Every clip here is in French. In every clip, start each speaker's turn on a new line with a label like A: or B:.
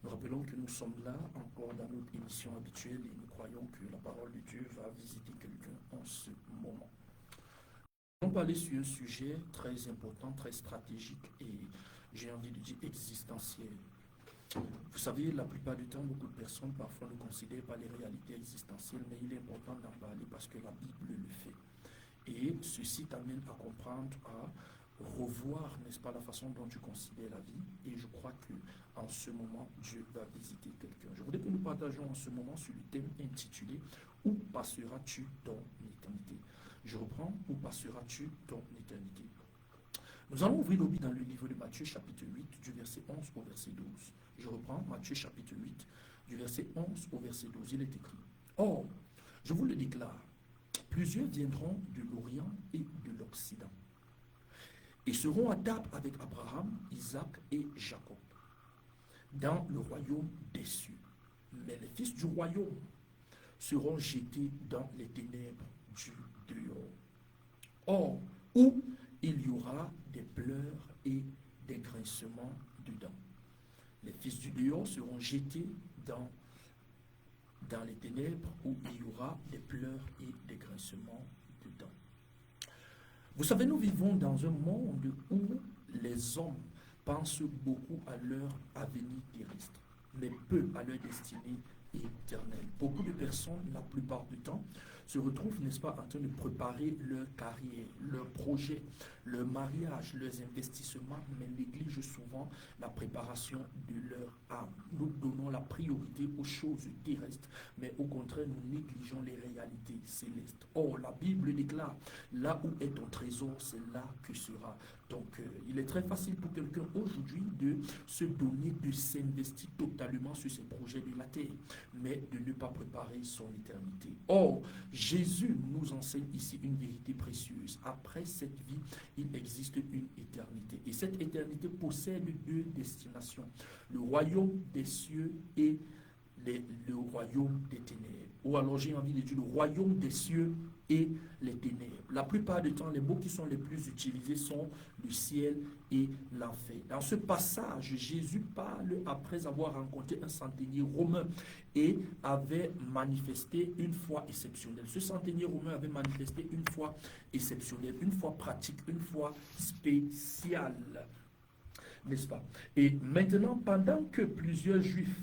A: Nous rappelons que nous sommes là encore dans notre émission habituelle et nous croyons que la parole de Dieu va visiter quelqu'un en ce moment. Nous allons parler sur un sujet très important, très stratégique et j'ai envie de dire existentiel. Vous savez, la plupart du temps, beaucoup de personnes parfois ne considèrent pas les réalités existentielles, mais il est important d'en parler parce que la Bible le fait. Et ceci t'amène à comprendre, à revoir, n'est-ce pas, la façon dont tu considères la vie. Et je crois que en ce moment, Dieu va visiter quelqu'un. Je voudrais que nous partagions en ce moment sur le thème intitulé « Où passeras-tu ton éternité ?» Je reprends « Où passeras-tu ton éternité ?» Nous allons ouvrir nos Bibles dans le livre de Matthieu chapitre 8 du verset 11 au verset 12. Je reprends Matthieu chapitre 8 du verset 11 au verset 12. Il est écrit « Or, je vous le déclare, plusieurs viendront de l'Orient et de l'Occident et seront à table avec Abraham, Isaac et Jacob dans le royaume des cieux. Mais les fils du royaume seront jetés dans les ténèbres du dehors. Or, où il y aura des pleurs et des grincements dedans. Les fils du dehors seront jetés dans les ténèbres où il y aura des pleurs et des grincements dedans. Vous savez, nous vivons dans un monde où les hommes pensent beaucoup à leur avenir terrestre, mais peu à leur destinée éternelle. Beaucoup de personnes, la plupart du temps, se retrouvent, n'est-ce pas, en train de préparer leur carrière, leurs projets, leur mariage, leurs investissements, mais négligent souvent la préparation de leur âme. Nous donnons la priorité aux choses terrestres, mais au contraire, nous négligeons les réalités célestes. Or, la Bible déclare, là où est ton trésor, c'est là que sera ton cœur. Il est très facile pour quelqu'un aujourd'hui de se donner, de s'investir totalement sur ses projets de la terre, mais de ne pas préparer son éternité. Or, Jésus nous enseigne ici une vérité précieuse. Après cette vie, il existe une éternité. Et cette éternité possède deux destinations. Le royaume des cieux et le royaume des ténèbres. Ou alors j'ai envie de dire le royaume des cieux et les ténèbres. La plupart du temps, les mots qui sont les plus utilisés sont le ciel et l'enfer. Dans ce passage, Jésus parle après avoir rencontré un centenier romain et avait manifesté une foi exceptionnelle. Ce centenier romain avait manifesté une foi exceptionnelle, une foi pratique, une foi spéciale. N'est-ce pas? Et maintenant, pendant que plusieurs juifs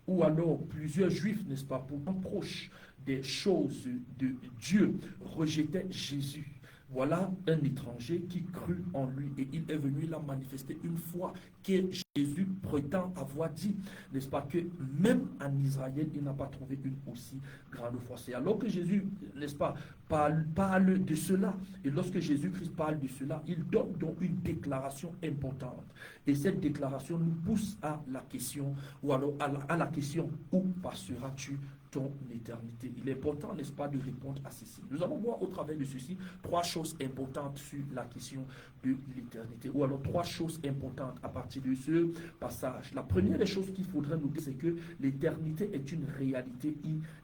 A: ou alors plusieurs juifs, n'est-ce pas, pourtant proches des choses de Dieu, rejetaient Jésus. Voilà un étranger qui crut en lui et il est venu là manifester une foi que Jésus prétend avoir dit, n'est-ce pas, que même en Israël, il n'a pas trouvé une aussi grande foi. C'est alors que Jésus, n'est-ce pas, parle de cela. Et lorsque Jésus-Christ parle de cela, il donne donc une déclaration importante. Et cette déclaration nous pousse à la question, ou alors à la question, où passeras-tu ton éternité? Il est important, n'est-ce pas, de répondre à ceci. Nous allons voir au travers de ceci trois choses importantes sur la question de l'éternité, ou alors trois choses importantes à partir de ce passage. La première des choses qu'il faudrait noter, c'est que l'éternité est une réalité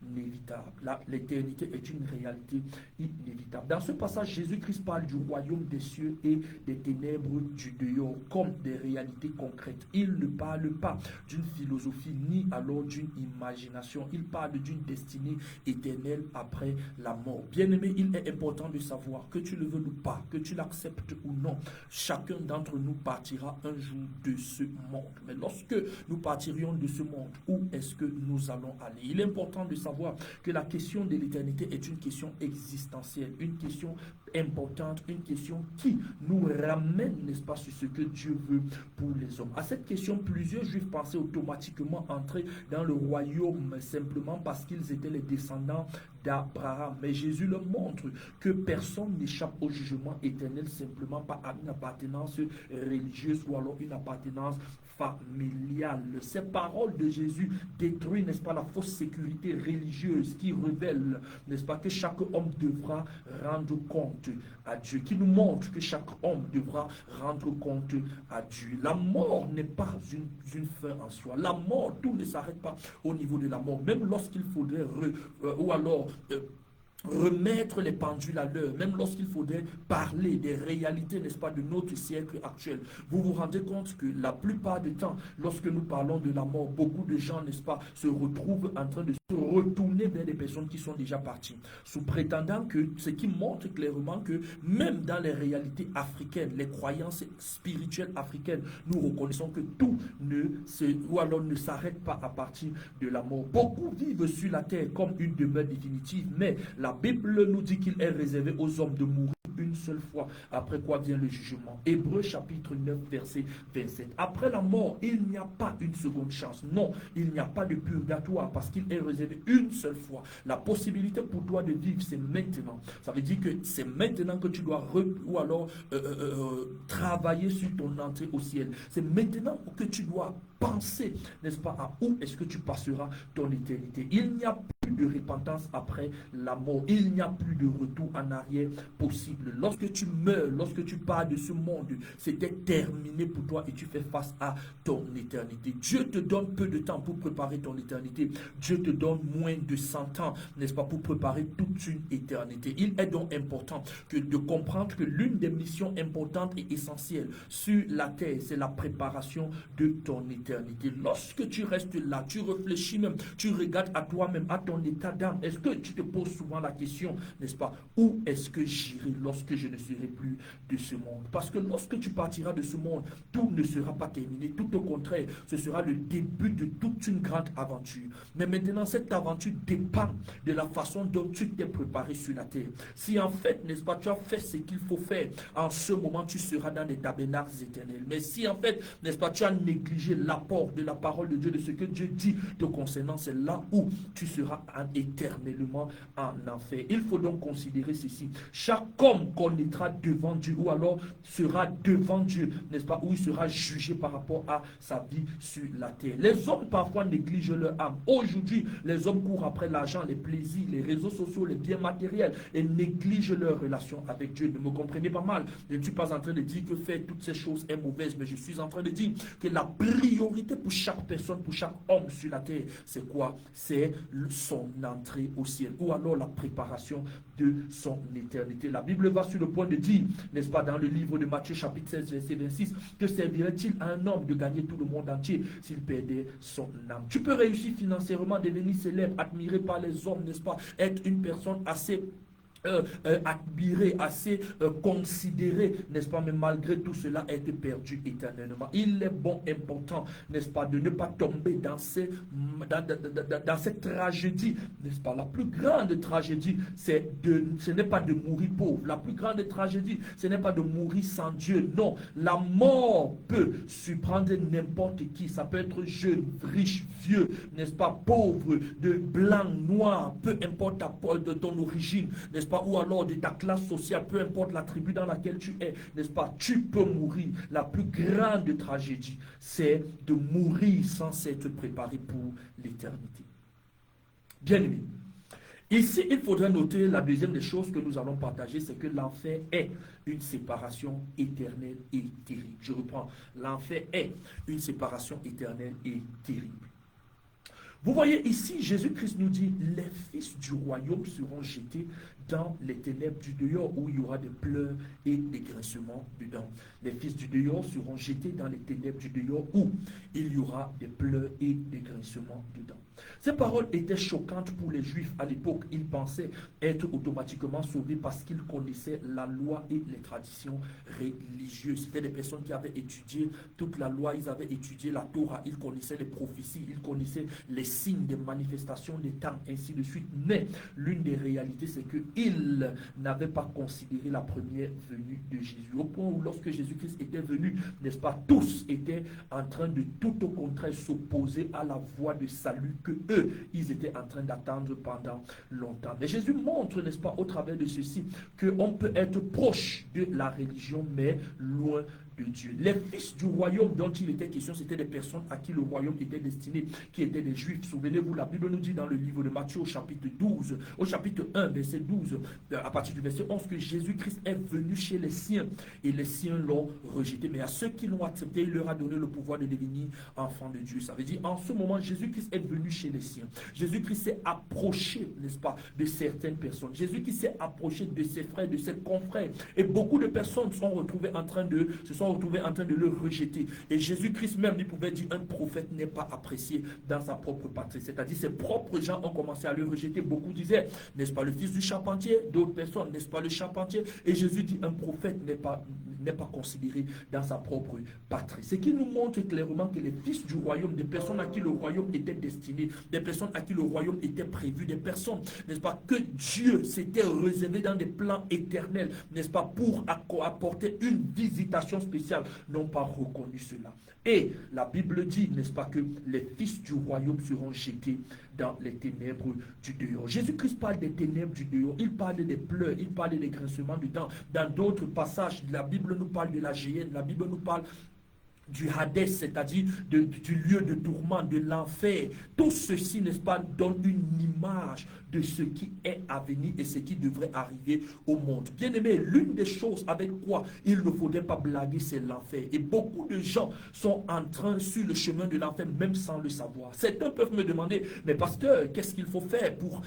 A: inévitable. L'éternité est une réalité inévitable. Dans ce passage, Jésus-Christ parle du royaume des cieux et des ténèbres du dehors comme des réalités concrètes. Il ne parle pas d'une philosophie ni alors d'une imagination. Il parle d'une destinée éternelle après la mort. Bien-aimé, il est important de savoir que tu le veux ou pas, que tu l'acceptes ou non, chacun d'entre nous partira un jour de ce monde. Mais lorsque nous partirions de ce monde, où est-ce que nous allons aller? Il est important de savoir que la question de l'éternité est une question existentielle, une question importante, une question qui nous ramène, n'est-ce pas, sur ce que Dieu veut pour les hommes. À cette question, plusieurs juifs pensaient automatiquement entrer dans le royaume simplement parce qu'ils étaient les descendants d'Abraham. Mais Jésus leur montre que personne n'échappe au jugement éternel simplement par une appartenance religieuse ou alors une appartenance familiale. Ces paroles de Jésus détruisent, n'est-ce pas, la fausse sécurité religieuse qui révèle, n'est-ce pas, que chaque homme devra rendre compte à Dieu, qui nous montre que chaque homme devra rendre compte à Dieu. La mort n'est pas une fin en soi. La mort, tout ne s'arrête pas au niveau de la mort. Même lorsqu'il faudrait ou alors remettre les pendules à l'heure, même lorsqu'il faudrait parler des réalités, n'est-ce pas, de notre siècle actuel. Vous vous rendez compte que la plupart du temps, lorsque nous parlons de la mort, beaucoup de gens, n'est-ce pas, se retrouvent en train de se retourner vers des personnes qui sont déjà parties, sous prétendant que, ce qui montre clairement que même dans les réalités africaines, les croyances spirituelles africaines, nous reconnaissons que tout ou alors ne s'arrête pas à partir de la mort. Beaucoup vivent sur la terre comme une demeure définitive, mais la Bible nous dit qu'il est réservé aux hommes de mourir une seule fois, après quoi vient le jugement. Hébreux chapitre 9, verset 27. Après la mort, il n'y a pas une seconde chance. Non, il n'y a pas de purgatoire parce qu'il est réservé une seule fois. La possibilité pour toi de vivre, c'est maintenant. Ça veut dire que c'est maintenant que tu dois ou alors travailler sur ton entrée au ciel. C'est maintenant que tu dois penser, n'est-ce pas, à où est-ce que tu passeras ton éternité. Il n'y a plus de repentance après la mort. Il n'y a plus de retour en arrière possible. Lorsque tu meurs, lorsque tu pars de ce monde, c'était terminé pour toi et tu fais face à ton éternité. Dieu te donne peu de temps pour préparer ton éternité. Dieu te donne moins de 100 ans, n'est-ce pas, pour préparer toute une éternité. Il est donc important de comprendre que l'une des missions importantes et essentielles sur la terre, c'est la préparation de ton éternité. Lorsque tu restes là, tu réfléchis même, tu regardes à toi-même, à ton état d'âme. Est-ce que tu te poses souvent la question, n'est-ce pas, où est-ce que j'irai lorsque je ne serai plus de ce monde? Parce que lorsque tu partiras de ce monde, tout ne sera pas terminé. Tout au contraire, ce sera le début de toute une grande aventure. Mais maintenant, cette aventure dépend de la façon dont tu t'es préparé sur la terre. Si en fait, n'est-ce pas, tu as fait ce qu'il faut faire, en ce moment, tu seras dans les tabernacles éternels. Mais si en fait, n'est-ce pas, tu as négligé l'apport de la parole de Dieu, de ce que Dieu dit te concernant, c'est là où tu seras éternellement en enfer. Il faut donc considérer ceci. Chaque homme connaîtra devant Dieu ou alors sera devant Dieu, n'est-ce pas, où il sera jugé par rapport à sa vie sur la terre. Les hommes parfois négligent leur âme. Aujourd'hui, les hommes courent après l'argent, les plaisirs, les réseaux sociaux, les biens matériels et négligent leur relation avec Dieu. Ne me comprenez pas mal. Je ne suis pas en train de dire que faire toutes ces choses est mauvaise, mais je suis en train de dire que la priorité pour chaque personne, pour chaque homme sur la terre, c'est quoi? C'est son entrée au ciel ou alors la préparation de son éternité. La Bible va sur le point de dire, n'est-ce pas, dans le livre de Matthieu chapitre 16 verset 26, que servirait-il à un homme de gagner tout le monde entier s'il perdait son âme? Tu peux réussir financièrement, devenir célèbre, admiré par les hommes, n'est-ce pas, être une personne assez admiré, assez considéré, n'est-ce pas, mais malgré tout cela, être perdu éternellement. Il est bon, important, n'est-ce pas, de ne pas tomber dans cette tragédie, n'est-ce pas. La plus grande tragédie, ce n'est pas de mourir pauvre. La plus grande tragédie, ce n'est pas de mourir sans Dieu. Non, la mort peut surprendre n'importe qui. Ça peut être jeune, riche, vieux, n'est-ce pas, pauvre, de blanc, noir, peu importe de ton origine, n'est-ce pas, ou alors de ta classe sociale, peu importe la tribu dans laquelle tu es, n'est-ce pas, tu peux mourir. La plus grande tragédie, c'est de mourir sans s'être préparé pour l'éternité. Bien aimé, ici, il faudrait noter la deuxième des choses que nous allons partager, c'est que l'enfer est une séparation éternelle et terrible. Je reprends, l'enfer est une séparation éternelle et terrible. Vous voyez ici, Jésus-Christ nous dit, les fils du royaume seront jetés dans les ténèbres du dehors où il y aura des pleurs et des grincements dedans. Les fils du dehors seront jetés dans les ténèbres du dehors où il y aura des pleurs et des grincements dedans. Ces paroles étaient choquantes pour les Juifs à l'époque. Ils pensaient être automatiquement sauvés parce qu'ils connaissaient la loi et les traditions religieuses. C'était des personnes qui avaient étudié toute la loi, ils avaient étudié la Torah, ils connaissaient les prophéties, ils connaissaient les signes des manifestations des temps, ainsi de suite. Mais l'une des réalités, c'est qu'ils n'avaient pas considéré la première venue de Jésus. Au point où lorsque Jésus-Christ était venu, n'est-ce pas, tous étaient en train de tout au contraire s'opposer à la voie de salut que eux, ils étaient en train d'attendre pendant longtemps. Mais Jésus montre, n'est-ce pas, au travers de ceci, qu'on peut être proche de la religion, mais loin de Dieu. Les fils du royaume dont il était question, c'était des personnes à qui le royaume était destiné, qui étaient des Juifs. Souvenez-vous, la Bible nous dit dans le livre de Matthieu au chapitre 12, au chapitre 1, verset 12, à partir du verset 11, que Jésus-Christ est venu chez les siens et les siens l'ont rejeté. Mais à ceux qui l'ont accepté, il leur a donné le pouvoir de devenir enfants de Dieu. Ça veut dire, en ce moment, Jésus-Christ est venu chez les siens. Jésus-Christ s'est approché, n'est-ce pas, de certaines personnes. Jésus-Christ s'est approché de ses frères, de ses confrères. Et beaucoup de personnes se sont retrouvées en train de le rejeter. Et Jésus-Christ même, il pouvait dire, un prophète n'est pas apprécié dans sa propre patrie. C'est-à-dire, ses propres gens ont commencé à le rejeter. Beaucoup disaient, n'est-ce pas, le fils du charpentier? D'autres personnes, n'est-ce pas, le charpentier? Et Jésus dit, un prophète n'est pas considéré dans sa propre patrie. Ce qui nous montre clairement que les fils du royaume, des personnes à qui le royaume était destiné, des personnes à qui le royaume était prévu, des personnes, n'est-ce pas, que Dieu s'était réservé dans des plans éternels, n'est-ce pas, pour apporter une visitation spéciale, n'ont pas reconnu cela. Et la Bible dit, n'est-ce pas, que les fils du royaume seront jetés dans les ténèbres du dehors. Jésus-Christ parle des ténèbres du dehors, il parle des pleurs, il parle des grincements du dents. Dans d'autres passages, la Bible nous parle de la géhenne, la Bible nous parle du Hadès, c'est-à-dire du lieu de tourment, de l'enfer. Tout ceci, n'est-ce pas, donne une image de ce qui est à venir et ce qui devrait arriver au monde. Bien aimé, l'une des choses avec quoi il ne faudrait pas blaguer, c'est l'enfer. Et beaucoup de gens sont en train sur le chemin de l'enfer, même sans le savoir. Certains peuvent me demander, mais pasteur, qu'est-ce qu'il faut faire pour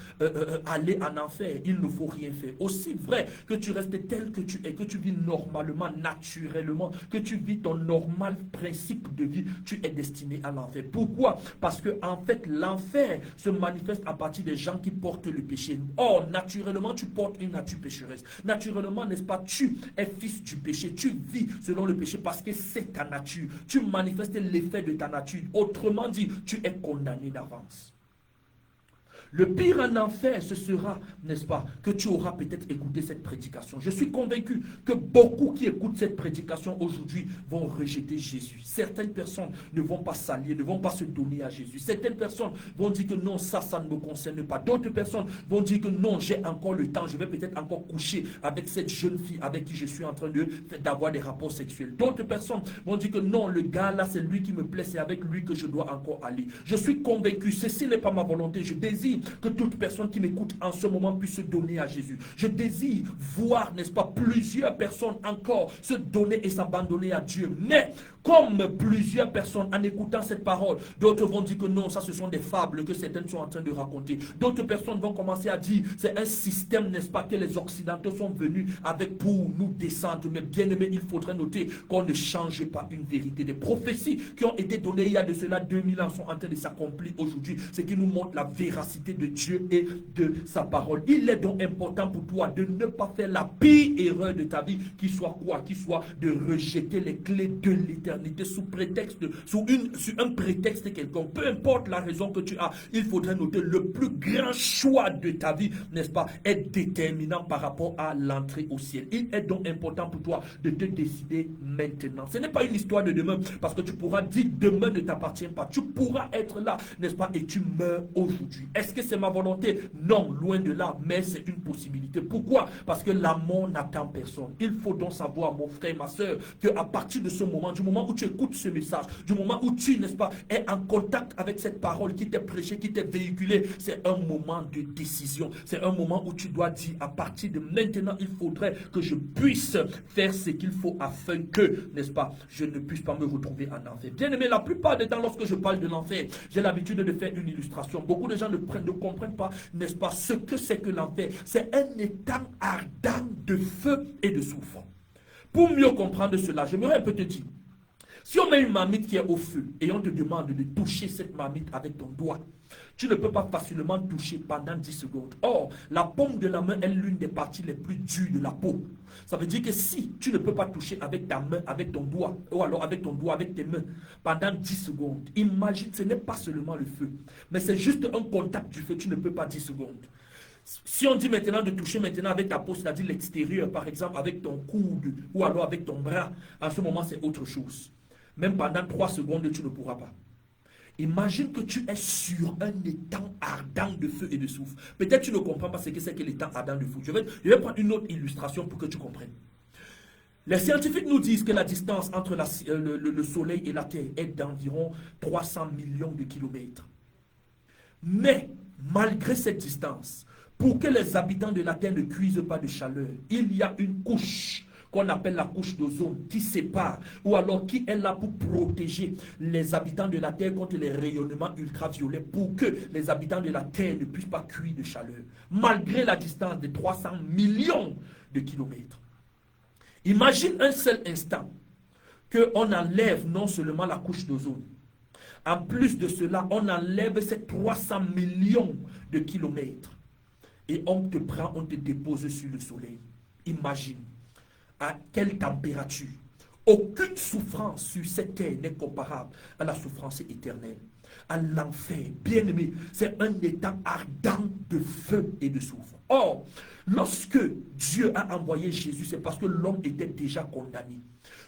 A: aller en enfer? Il ne faut rien faire. Aussi vrai que tu restes tel que tu es, que tu vis normalement, naturellement, que tu vis ton normal principe de vie, tu es destiné à l'enfer. Pourquoi? Parce que en fait, l'enfer se manifeste à partir des gens qui portent le péché. Or, naturellement, tu portes une nature pécheresse. Naturellement, n'est-ce pas, tu es fils du péché. Tu vis selon le péché parce que c'est ta nature. Tu manifestes l'effet de ta nature. Autrement dit, tu es condamné d'avance. Le pire en enfer, ce sera, n'est-ce pas, que tu auras peut-être écouté cette prédication. Je suis convaincu que beaucoup qui écoutent cette prédication aujourd'hui vont rejeter Jésus. Certaines personnes ne vont pas s'allier, ne vont pas se donner à Jésus. Certaines personnes vont dire que non, ça ne me concerne pas. D'autres personnes vont dire que non, j'ai encore le temps, je vais peut-être encore coucher avec cette jeune fille avec qui je suis en train d'avoir des rapports sexuels. D'autres personnes vont dire que non, le gars là, c'est lui qui me plaît, c'est avec lui que je dois encore aller. Je suis convaincu, ceci n'est pas ma volonté, je désire que toute personne qui m'écoute en ce moment puisse se donner à Jésus. Je désire voir, n'est-ce pas, plusieurs personnes encore se donner et s'abandonner à Dieu. Mais comme plusieurs personnes, en écoutant cette parole, d'autres vont dire que non, ça ce sont des fables que certaines sont en train de raconter. D'autres personnes vont commencer à dire, c'est un système, n'est-ce pas, que les Occidentaux sont venus avec pour nous descendre. Mais bien aimé, il faudrait noter qu'on ne change pas une vérité. Des prophéties qui ont été données il y a de cela 2000 ans sont en train de s'accomplir aujourd'hui. Ce qui nous montre la véracité de Dieu et de sa parole. Il est donc important pour toi de ne pas faire la pire erreur de ta vie, qui soit quoi? Qui soit de rejeter les clés de l'éternité sous un prétexte quelconque. Peu importe la raison que tu as, il faudrait noter le plus grand choix de ta vie, n'est-ce pas, est déterminant par rapport à l'entrée au ciel. Il est donc important pour toi de te décider maintenant. Ce n'est pas une histoire de demain, parce que tu pourras dire demain ne t'appartient pas. Tu pourras être là, n'est-ce pas, et tu meurs aujourd'hui. Est-ce que c'est ma volonté? Non, loin de là, mais c'est une possibilité. Pourquoi? Parce que la mort n'attend personne. Il faut donc savoir, mon frère, ma soeur, qu'à partir de ce moment, du moment où tu écoutes ce message, du moment où tu, n'est-ce pas, es en contact avec cette parole qui t'est prêchée, qui t'est véhiculée, c'est un moment de décision. C'est un moment où tu dois dire, à partir de maintenant, il faudrait que je puisse faire ce qu'il faut afin que, n'est-ce pas, je ne puisse pas me retrouver en enfer. Bien aimé, la plupart du temps, lorsque je parle de l'enfer, j'ai l'habitude de faire une illustration. Beaucoup de gens ne comprennent pas, n'est-ce pas, ce que c'est que l'enfer. C'est un étang ardent de feu et de soufre. Pour mieux comprendre cela, j'aimerais un peu te dire, si on met une marmite qui est au feu et on te demande de toucher cette marmite avec ton doigt, tu ne peux pas facilement toucher pendant 10 secondes. Or, la paume de la main est l'une des parties les plus dures de la peau. Ça veut dire que si tu ne peux pas toucher avec ta main, avec ton doigt, ou alors avec ton doigt, avec tes mains, pendant 10 secondes, imagine, ce n'est pas seulement le feu, mais c'est juste un contact du feu, tu ne peux pas 10 secondes. Si on dit maintenant de toucher maintenant avec ta peau, c'est-à-dire l'extérieur, par exemple avec ton coude, ou alors avec ton bras, en ce moment c'est autre chose. Même pendant 3 secondes, tu ne pourras pas. Imagine que tu es sur un étang ardent de feu et de soufre. Peut-être tu ne comprends pas ce que c'est que l'étang ardent de feu. Je vais prendre une autre illustration pour que tu comprennes. Les scientifiques nous disent que la distance entre le Soleil et la Terre est d'environ 300 millions de kilomètres. Mais, malgré cette distance, pour que les habitants de la Terre ne cuisent pas de chaleur, il y a une couche qu'on appelle la couche d'ozone qui sépare ou alors qui est là pour protéger les habitants de la Terre contre les rayonnements ultraviolets pour que les habitants de la Terre ne puissent pas cuire de chaleur, malgré la distance de 300 millions de kilomètres. Imagine un seul instant qu'on enlève non seulement la couche d'ozone, en plus de cela, on enlève ces 300 millions de kilomètres et on te prend, on te dépose sur le soleil. Imagine à quelle température. Aucune souffrance sur cette terre n'est comparable à la souffrance éternelle, à l'enfer. Bien-aimé, c'est un état ardent de feu et de soufre. Or, lorsque Dieu a envoyé Jésus, c'est parce que l'homme était déjà condamné.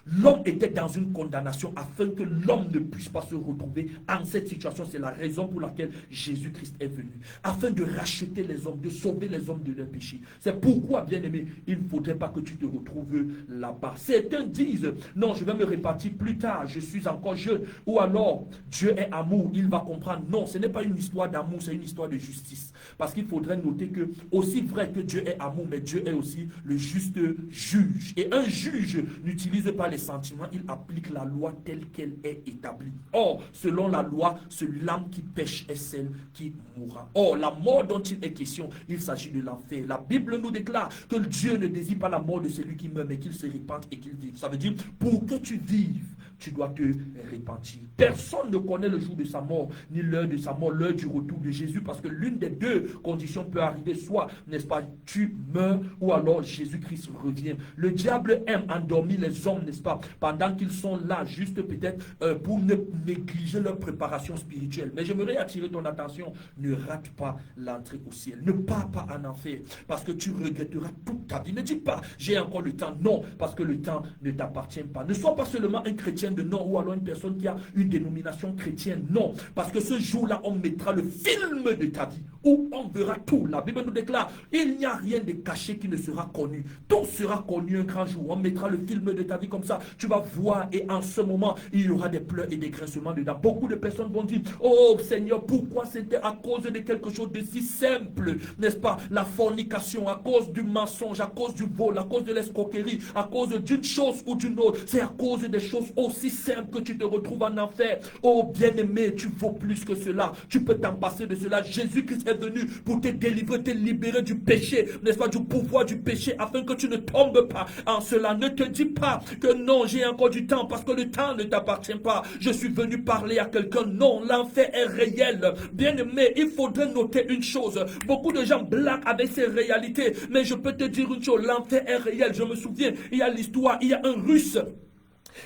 A: L'homme était dans une condamnation afin que l'homme ne puisse pas se retrouver en cette situation. C'est la raison pour laquelle Jésus-Christ est venu. Afin de racheter les hommes, de sauver les hommes de leurs péchés. C'est pourquoi, bien-aimé, il ne faudrait pas que tu te retrouves là-bas. Certains disent, non, je vais me répartir plus tard, je suis encore jeune. Ou alors, Dieu est amour, il va comprendre. Non, ce n'est pas une histoire d'amour, c'est une histoire de justice. Parce qu'il faudrait noter que, aussi vrai que Dieu est amour, mais Dieu est aussi le juste juge. Et un juge n'utilise pas les sentiments, il applique la loi telle qu'elle est établie. Or, selon la loi, l'âme qui pêche est celle qui mourra. Or, la mort dont il est question, il s'agit de l'enfer. La Bible nous déclare que Dieu ne désire pas la mort de celui qui meurt, mais qu'il se répande et qu'il vive. Ça veut dire, pour que tu vives, tu dois te repentir. Personne ne connaît le jour de sa mort, ni l'heure de sa mort, l'heure du retour de Jésus, parce que l'une des deux conditions peut arriver, soit, n'est-ce pas, tu meurs, ou alors Jésus-Christ revient. Le diable aime endormir les hommes, n'est-ce pas, pendant qu'ils sont là, juste peut-être pour ne négliger leur préparation spirituelle. Mais j'aimerais attirer ton attention, ne rate pas l'entrée au ciel. Ne pars pas en enfer, parce que tu regretteras toute ta vie. Ne dis pas, j'ai encore le temps. Non, parce que le temps ne t'appartient pas. Ne sois pas seulement un chrétien de nom ou alors une personne qui a une dénomination chrétienne. Non, parce que ce jour-là, on mettra le film de ta vie où on verra tout. La Bible nous déclare, il n'y a rien de caché qui ne sera connu. Tout sera connu un grand jour. On mettra le film de ta vie comme ça. Tu vas voir et en ce moment, il y aura des pleurs et des grincements dedans. Beaucoup de personnes vont dire, oh Seigneur, pourquoi c'était à cause de quelque chose de si simple, n'est-ce pas? La fornication, à cause du mensonge, à cause du vol, à cause de l'escroquerie, à cause d'une chose ou d'une autre. C'est à cause des choses aussi simples que tu te retrouves en enfer. Oh bien-aimé, tu vaux plus que cela. Tu peux t'en passer de cela. Jésus-Christ est venu pour te délivrer, te libérer du péché, n'est-ce pas, du pouvoir du péché, afin que tu ne tombes pas en cela. Ne te dis pas que non, j'ai encore du temps, parce que le temps ne t'appartient pas. Je suis venu parler à quelqu'un. Non, l'enfer est réel. Bien-aimé, il faudrait noter une chose. Beaucoup de gens blaguent avec ces réalités, mais je peux te dire une chose, l'enfer est réel. Je me souviens, il y a l'histoire, il y a un Russe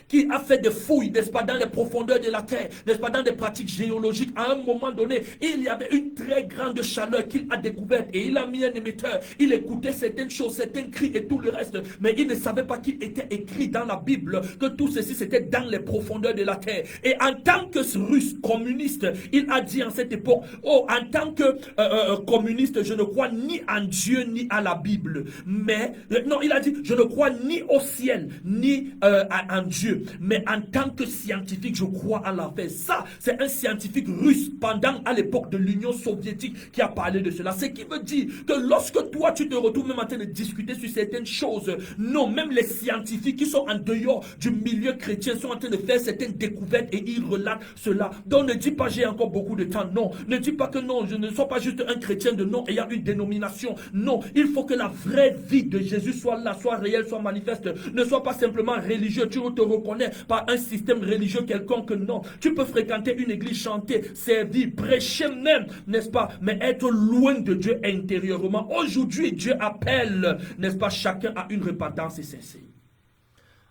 A: qui a fait des fouilles, n'est-ce pas, dans les profondeurs de la terre, n'est-ce pas, dans des pratiques géologiques. À un moment donné, il y avait une très grande chaleur qu'il a découverte et il a mis un émetteur. Il écoutait certaines choses, certains cris et tout le reste, mais il ne savait pas qu'il était écrit dans la Bible que tout ceci c'était dans les profondeurs de la terre. Et en tant que Russe communiste, il a dit en cette époque, oh, en tant que communiste, je ne crois ni en Dieu ni à la Bible, mais non, il a dit, je ne crois ni au ciel ni en Dieu, mais en tant que scientifique, je crois à l'enfer. Ça, c'est un scientifique russe pendant à l'époque de l'Union soviétique qui a parlé de cela. Ce qui veut dire que lorsque toi, tu te retrouves même en train de discuter sur certaines choses, non, même les scientifiques qui sont en dehors du milieu chrétien sont en train de faire certaines découvertes et ils relatent cela. Donc ne dis pas j'ai encore beaucoup de temps. Non, ne dis pas que non, je ne suis pas juste un chrétien de nom ayant une dénomination. Non, il faut que la vraie vie de Jésus soit là, soit réelle, soit manifeste. Ne sois pas simplement religieux. Tu te reconnais par un système religieux quelconque. Non, tu peux fréquenter une église, chanter, servir, prêcher même, n'est-ce pas, mais être loin de Dieu intérieurement. Aujourd'hui, Dieu appelle, n'est-ce pas, chacun à une repentance sincère.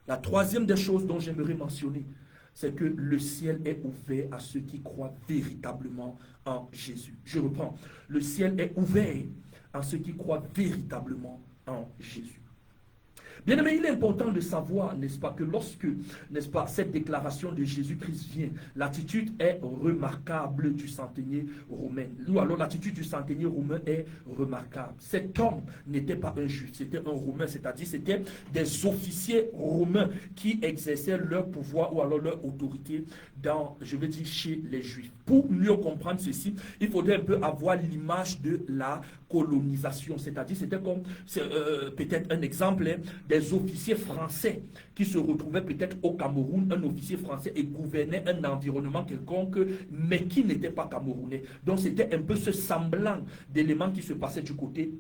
A: La troisième des choses dont j'aimerais mentionner, c'est que le ciel est ouvert à ceux qui croient véritablement en Jésus. Je reprends. Le ciel est ouvert à ceux qui croient véritablement en Jésus. Bien aimé, il est important de savoir, n'est-ce pas, que lorsque, n'est-ce pas, cette déclaration de Jésus-Christ vient, l'attitude est remarquable du centenier romain. Ou alors l'attitude du centenier romain est remarquable. Cet homme n'était pas un juif, c'était un romain, c'est-à-dire c'était des officiers romains qui exerçaient leur pouvoir ou alors leur autorité dans, je veux dire, chez les juifs. Pour mieux comprendre ceci, il faudrait un peu avoir l'image de la colonisation, c'est-à-dire c'était comme peut-être un exemple des officiers français qui se retrouvaient peut-être au Cameroun, un officier français et gouvernait un environnement quelconque mais qui n'était pas camerounais. Donc c'était un peu ce semblant d'éléments qui se passaient du côté,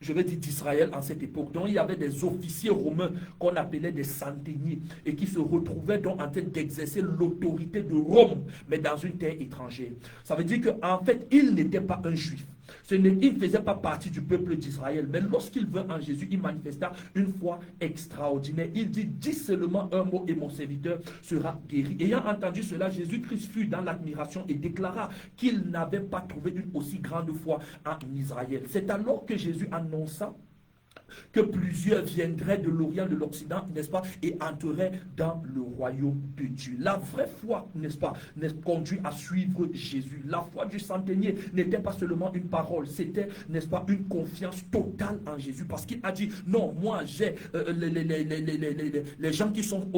A: je vais dire, d'Israël en cette époque. Donc il y avait des officiers romains qu'on appelait des centeniers et qui se retrouvaient donc en train d'exercer l'autorité de Rome mais dans une terre étrangère. Ça veut dire qu'en fait il n'était pas un juif. Il ne faisait pas partie du peuple d'Israël, mais lorsqu'il vint en Jésus, il manifesta une foi extraordinaire. Il dit, dis seulement un mot et mon serviteur sera guéri. Ayant entendu cela, Jésus-Christ fut dans l'admiration et déclara qu'il n'avait pas trouvé une aussi grande foi en Israël. C'est alors que Jésus annonça que plusieurs viendraient de l'Orient, de l'Occident, n'est-ce pas, et entreraient dans le royaume de Dieu. La vraie foi, n'est-ce pas, conduit à suivre Jésus. La foi du centenier n'était pas seulement une parole, c'était, n'est-ce pas, une confiance totale en Jésus, parce qu'il a dit, non, moi j'ai les gens qui sont,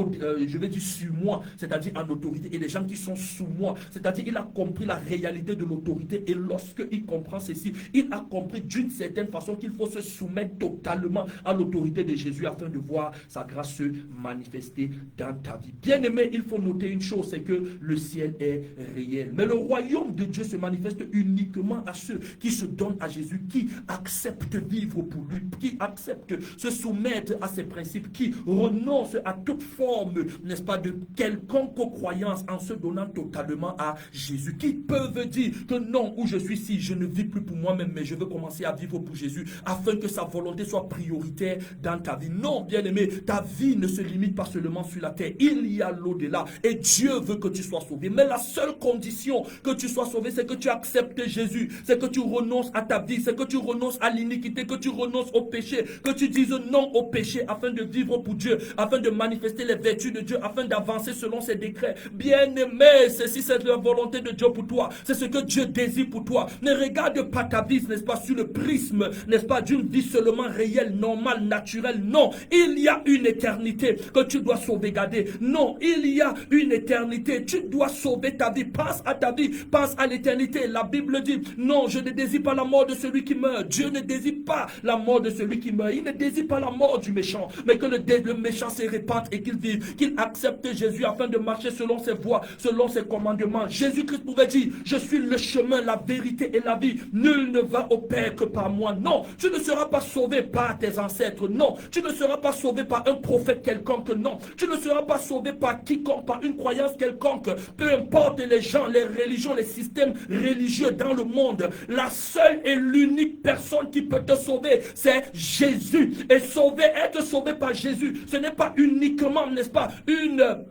A: je vais dire, sur moi, c'est-à-dire en autorité, et les gens qui sont sous moi, c'est-à-dire il a compris la réalité de l'autorité, et lorsqu'il comprend ceci, il a compris d'une certaine façon qu'il faut se soumettre totalement à l'autorité de Jésus afin de voir sa grâce se manifester dans ta vie. Bien aimé, il faut noter une chose, c'est que le ciel est réel. Mais le royaume de Dieu se manifeste uniquement à ceux qui se donnent à Jésus, qui acceptent vivre pour lui, qui acceptent se soumettre à ses principes, qui renoncent à toute forme, n'est-ce pas, de quelconque croyance en se donnant totalement à Jésus, qui peuvent dire que non, où je suis ici, je ne vis plus pour moi-même, mais je veux commencer à vivre pour Jésus, afin que sa volonté soit prioritaire dans ta vie. Non, bien-aimé, ta vie ne se limite pas seulement sur la terre. Il y a l'au-delà et Dieu veut que tu sois sauvé. Mais la seule condition que tu sois sauvé, c'est que tu acceptes Jésus, c'est que tu renonces à ta vie, c'est que tu renonces à l'iniquité, que tu renonces au péché, que tu dises non au péché afin de vivre pour Dieu, afin de manifester les vertus de Dieu, afin d'avancer selon ses décrets. Bien-aimé, ceci c'est la volonté de Dieu pour toi. C'est ce que Dieu désire pour toi. Ne regarde pas ta vie, n'est-ce pas, sur le prisme, n'est-ce pas, d'une vie seulement réelle, normale, naturelle. Non, il y a une éternité que tu dois sauvegarder. Non, il y a une éternité. Tu dois sauver ta vie. Pense à ta vie, pense à l'éternité. La Bible dit, non, je ne désire pas la mort de celui qui meurt. Dieu ne désire pas la mort de celui qui meurt. Il ne désire pas la mort du méchant, mais que le méchant se répande et qu'il vive, qu'il accepte Jésus afin de marcher selon ses voies, selon ses commandements. Jésus-Christ pouvait dire, je suis le chemin, la vérité et la vie. Nul ne va au Père que par moi. Non, tu ne seras pas sauvé par tes ancêtres. Non, tu ne seras pas sauvé par un prophète quelconque. Non, tu ne seras pas sauvé par quiconque, par une croyance quelconque. Peu importe les gens, les religions, les systèmes religieux dans le monde. La seule et l'unique personne qui peut te sauver, c'est Jésus. Et être sauvé par Jésus, ce n'est pas uniquement, n'est-ce pas, une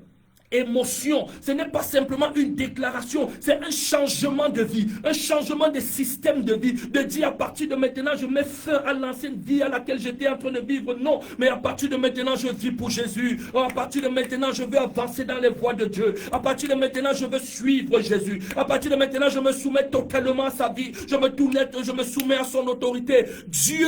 A: émotion, ce n'est pas simplement une déclaration, c'est un changement de vie, un changement de système de vie, de dire à partir de maintenant je mets fin à l'ancienne vie à laquelle j'étais en train de vivre. Non, mais à partir de maintenant je vis pour Jésus. À partir de maintenant je veux avancer dans les voies de Dieu. À partir de maintenant je veux suivre Jésus. À partir de maintenant je me soumets totalement à sa vie, je me soumets à son autorité. Dieu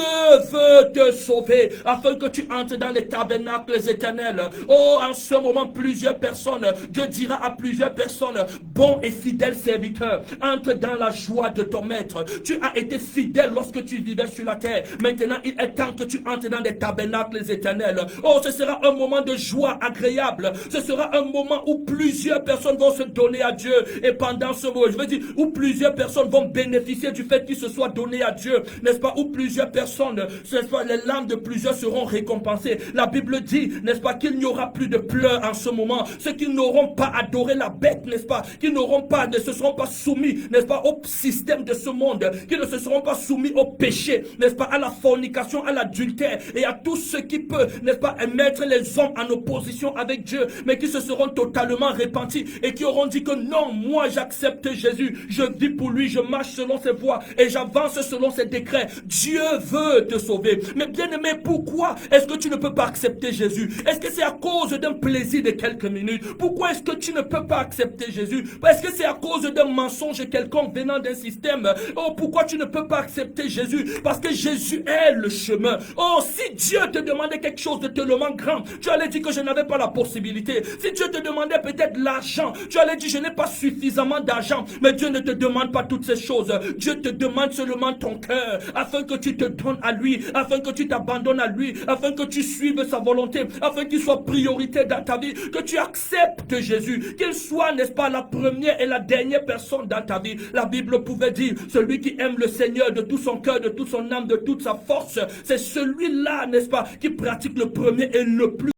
A: veut te sauver afin que tu entres dans les tabernacles éternels. Oh, en ce moment plusieurs personnes, Dieu dira à plusieurs personnes, bon et fidèle serviteur, entre dans la joie de ton maître. Tu as été fidèle lorsque tu vivais sur la terre. Maintenant, il est temps que tu entres dans les tabernacles éternels. Oh, ce sera un moment de joie agréable. Ce sera un moment où plusieurs personnes vont se donner à Dieu. Et pendant ce moment, je veux dire, où plusieurs personnes vont bénéficier du fait qu'ils se soient donnés à Dieu. N'est-ce pas? Où plusieurs personnes, les larmes de plusieurs seront récompensées. La Bible dit, n'est-ce pas, qu'il n'y aura plus de pleurs en ce moment. Ce qui n'auront pas adoré la bête, n'est-ce pas, qui ne se seront pas soumis, n'est-ce pas, au système de ce monde, qui ne se seront pas soumis au péché, n'est-ce pas, à la fornication, à l'adultère et à tout ce qui peut, n'est-ce pas, mettre les hommes en opposition avec Dieu, mais qui se seront totalement repentis et qui auront dit que non, moi j'accepte Jésus, je vis pour lui, je marche selon ses voies et j'avance selon ses décrets. Dieu veut te sauver. Mais bien aimé, pourquoi est-ce que tu ne peux pas accepter Jésus? Est-ce que c'est à cause d'un plaisir de quelques minutes? Pourquoi est-ce que tu ne peux pas accepter Jésus? Est-ce que c'est à cause d'un mensonge quelconque venant d'un système? Oh, pourquoi tu ne peux pas accepter Jésus? Parce que Jésus est le chemin. Oh, si Dieu te demandait quelque chose de tellement grand, tu allais dire que je n'avais pas la possibilité. Si Dieu te demandait peut-être l'argent, tu allais dire je n'ai pas suffisamment d'argent. Mais Dieu ne te demande pas toutes ces choses. Dieu te demande seulement ton cœur, afin que tu te donnes à lui, afin que tu t'abandonnes à lui, afin que tu suives sa volonté, afin qu'il soit priorité dans ta vie, que tu acceptes Jésus, qu'il soit, n'est-ce pas, la première et la dernière personne dans ta vie. La Bible pouvait dire, celui qui aime le Seigneur de tout son cœur, de toute son âme, de toute sa force, c'est celui-là, n'est-ce pas, qui pratique le premier et le plus